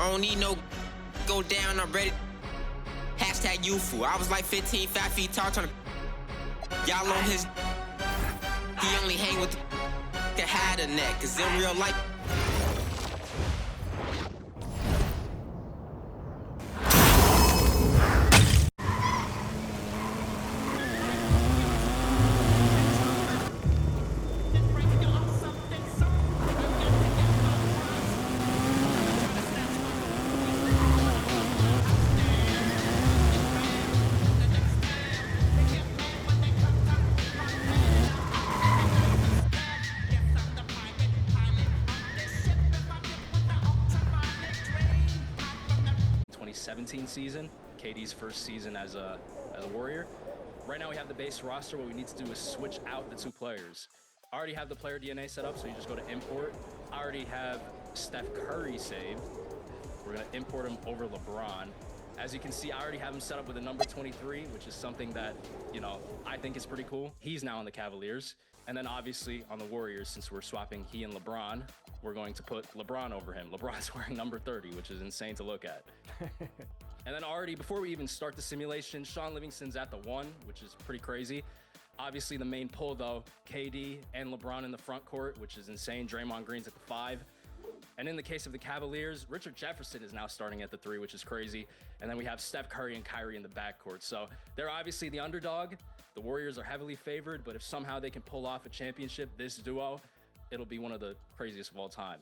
I don't need no go down, I'm ready. Hashtag youthful. I was like 15, 5 feet tall, trying to y'all on his. He only hang with the had a neck, cause in real life. Season, KD's first season as a Warrior. Right now we have the base roster. What we need to do is switch out the two players. I already have the player DNA set up, so you just go to import. I already have Steph Curry saved. We're gonna import him over LeBron. As you can see, I already have him set up with a number 23, which is something that, you know, I think is pretty cool. He's now on the Cavaliers. And then obviously on the Warriors, since we're swapping he and LeBron, we're going to put LeBron over him. LeBron's wearing number 30, which is insane to look at. And then already, before we even start the simulation, Shaun Livingston's at the 1, which is pretty crazy. Obviously, the main pull, though, KD and LeBron in the front court, which is insane. Draymond Green's at the 5. And in the case of the Cavaliers, Richard Jefferson is now starting at the 3, which is crazy. And then we have Steph Curry and Kyrie in the backcourt. So they're obviously the underdog. The Warriors are heavily favored, but if somehow they can pull off a championship, this duo, it'll be one of the craziest of all time.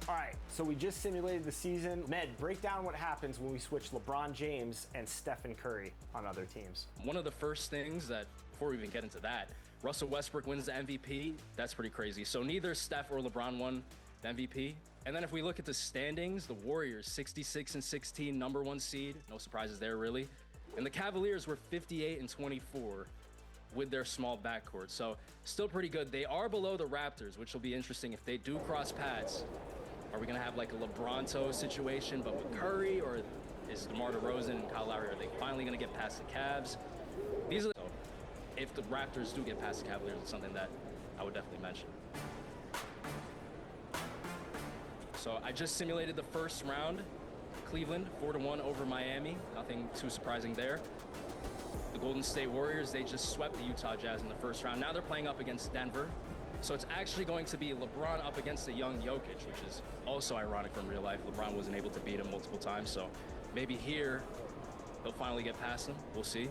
All right, so we just simulated the season. Med, break down what happens when we switch LeBron James and Stephen Curry on other teams. One of the first things that, before we even get into that, Russell Westbrook wins the MVP. That's pretty crazy. So neither Steph or LeBron won the MVP. And then if we look at the standings, the Warriors, 66-16, number 1 seed. No surprises there, really. And the Cavaliers were 58-24 with their small backcourt. So still pretty good. They are below the Raptors, which will be interesting if they do cross paths. Are we going to have like a LeBronto situation, but with Curry, or is DeMar DeRozan and Kyle Lowry, are they finally going to get past the Cavs? These are if the Raptors do get past the Cavaliers, it's something that I would definitely mention. So I just simulated the first round. Cleveland 4-1 over Miami. Nothing too surprising there. The Golden State Warriors, they just swept the Utah Jazz in the first round. Now they're playing up against Denver. So it's actually going to be LeBron up against a young Jokic, which is also ironic from real life. LeBron wasn't able to beat him multiple times, so maybe here they'll finally get past him. We'll see.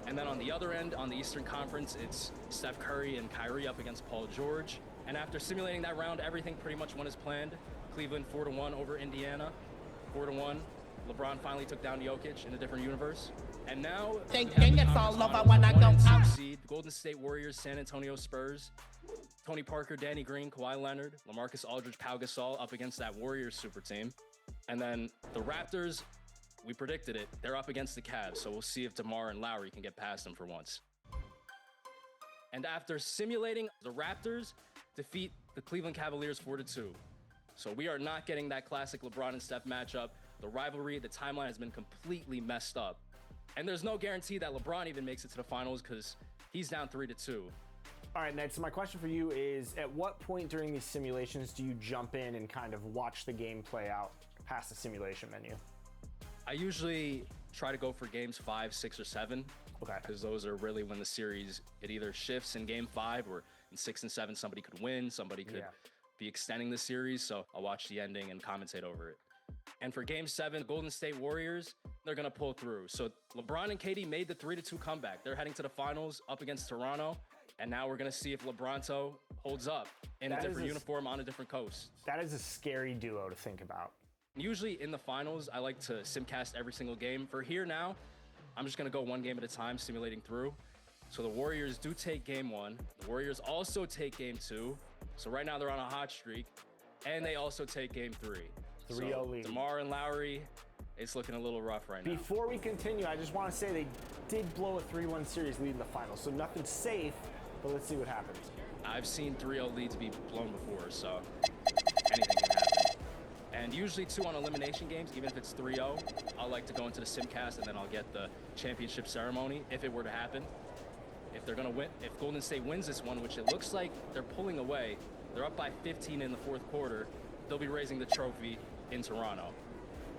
And then on the other end, on the Eastern Conference, it's Steph Curry and Kyrie up against Paul George. And after simulating that round, everything pretty much went as planned. Cleveland 4-1 over Indiana, 4-1. LeBron finally took down Jokic in a different universe. And now, Golden State Warriors, San Antonio Spurs. Tony Parker, Danny Green, Kawhi Leonard, LaMarcus Aldridge, Pau Gasol up against that Warriors super team. And then the Raptors, we predicted it, they're up against the Cavs, so we'll see if DeMar and Lowry can get past them for once. And after simulating, the Raptors defeat the Cleveland Cavaliers 4-2. So we are not getting that classic LeBron and Steph matchup. The rivalry, the timeline has been completely messed up. And there's no guarantee that LeBron even makes it to the finals because he's down 3-2. All right, Ned, so my question for you is, at what point during these simulations do you jump in and kind of watch the game play out past the simulation menu? I usually try to go for games 5, 6, or 7. Okay. Because those are really when the series, it either shifts in game 5 or in 6 and 7, somebody could win, somebody could be extending the series. So I'll watch the ending and commentate over it. And for game 7, Golden State Warriors, they're going to pull through. So LeBron and KD made the 3-2 comeback. They're heading to the finals up against Toronto. And now we're going to see if LeBronto holds up in a different uniform on a different coast. That is a scary duo to think about. Usually in the finals, I like to simcast every single game. For here now, I'm just going to go one game at a time, simulating through. So the Warriors do take game 1. The Warriors also take game 2. So right now they're on a hot streak. And they also take game 3. 3-0 lead. DeMar and Lowry, it's looking a little rough right now. Before we continue, I just want to say they did blow a 3-1 series lead in the finals. So nothing's safe, but let's see what happens. I've seen 3-0 leads be blown before, so anything can happen. And usually 2 on elimination games, even if it's 3-0, I'll like to go into the simcast and then I'll get the championship ceremony if it were to happen. If they're gonna win, if Golden State wins this one, which it looks like they're pulling away, they're up by 15 in the fourth quarter, they'll be raising the trophy in Toronto.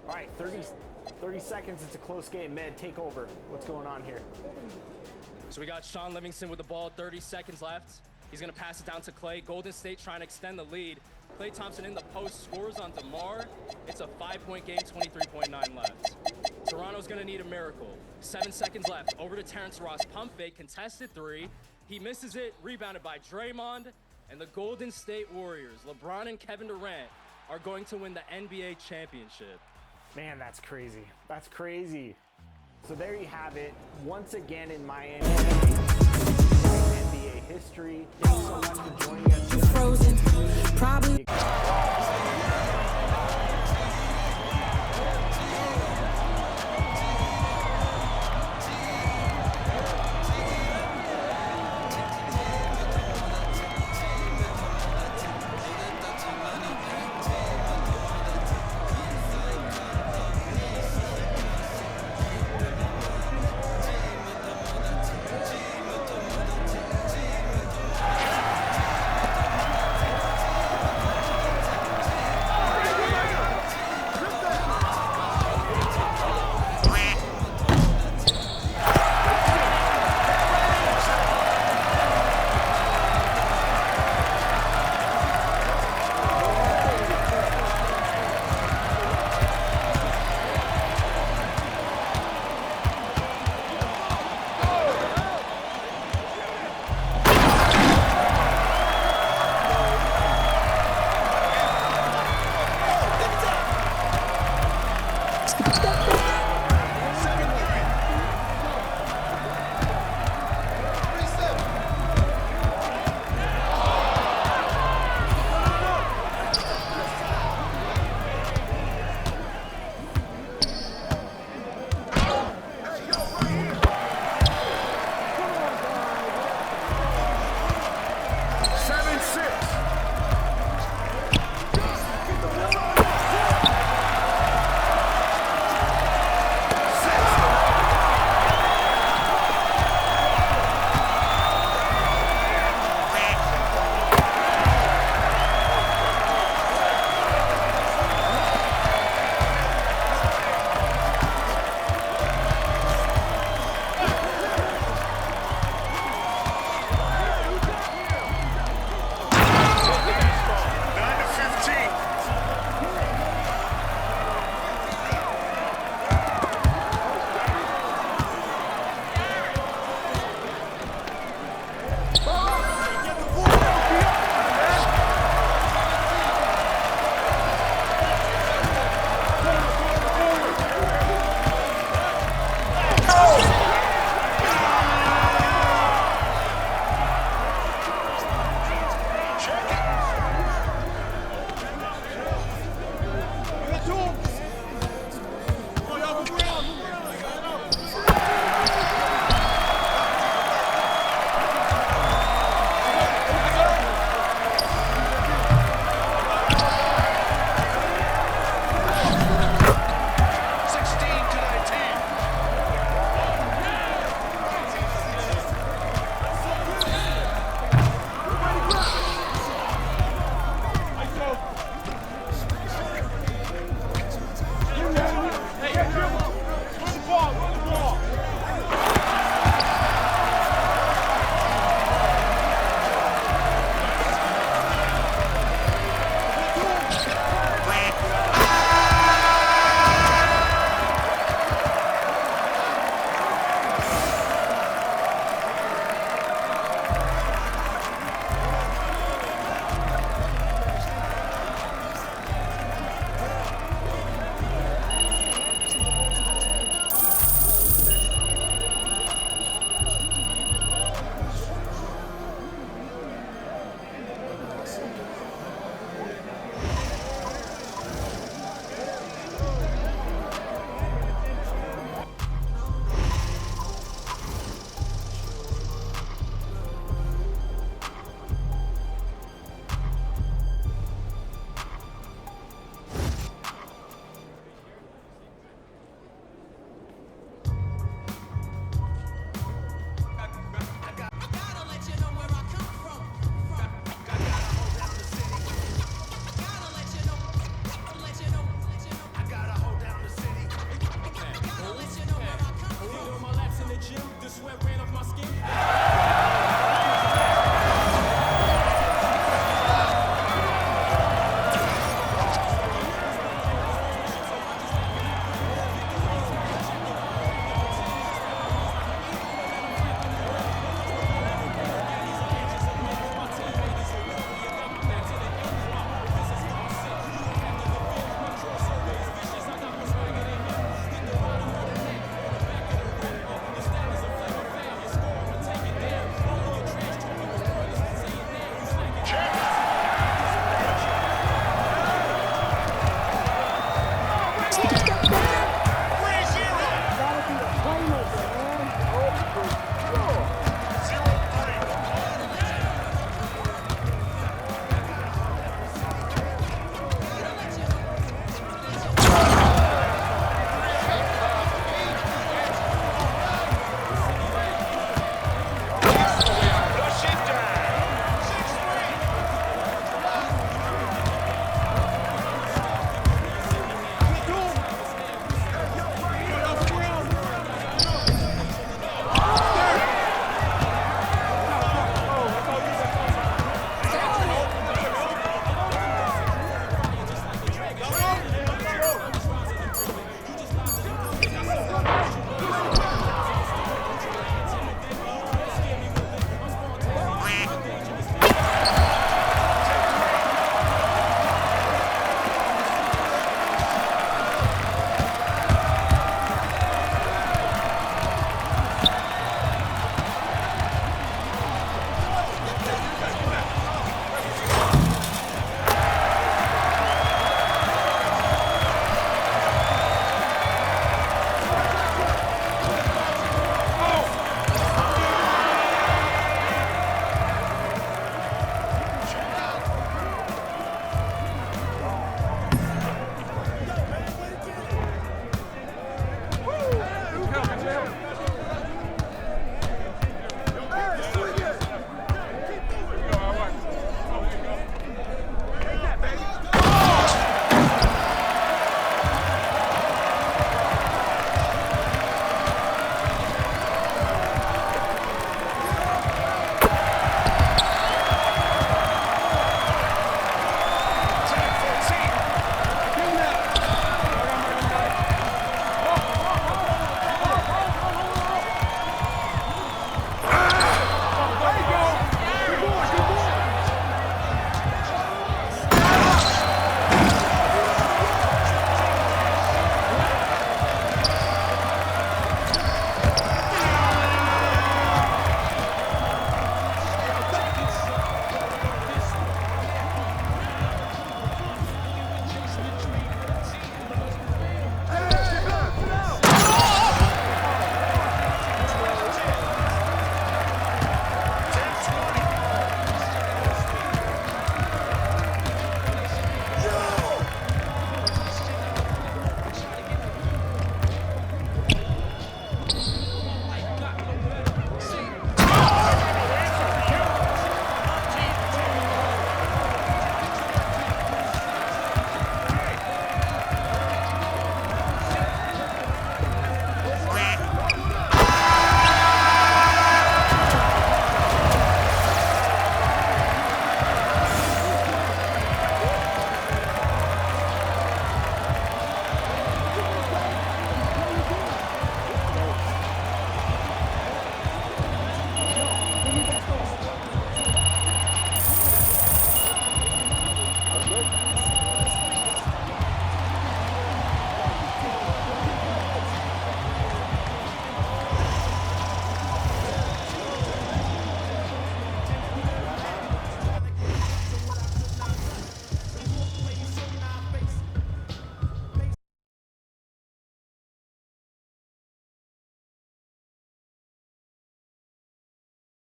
All right, 30 seconds. It's a close game. Med, take over. What's going on here? So we got Sean Livingston with the ball, 30 seconds left. He's gonna pass it down to Klay. Golden State trying to extend the lead. Klay Thompson in the post, scores on DeMar. It's a 5-point game, 23.9 left. Toronto's gonna need a miracle. 7 seconds left. Over to Terrence Ross, pump fake, contested three. He misses it, rebounded by Draymond. And the Golden State Warriors, LeBron and Kevin Durant, are going to win the NBA championship. Man, that's crazy. That's crazy. So there you have it. Once again in Miami.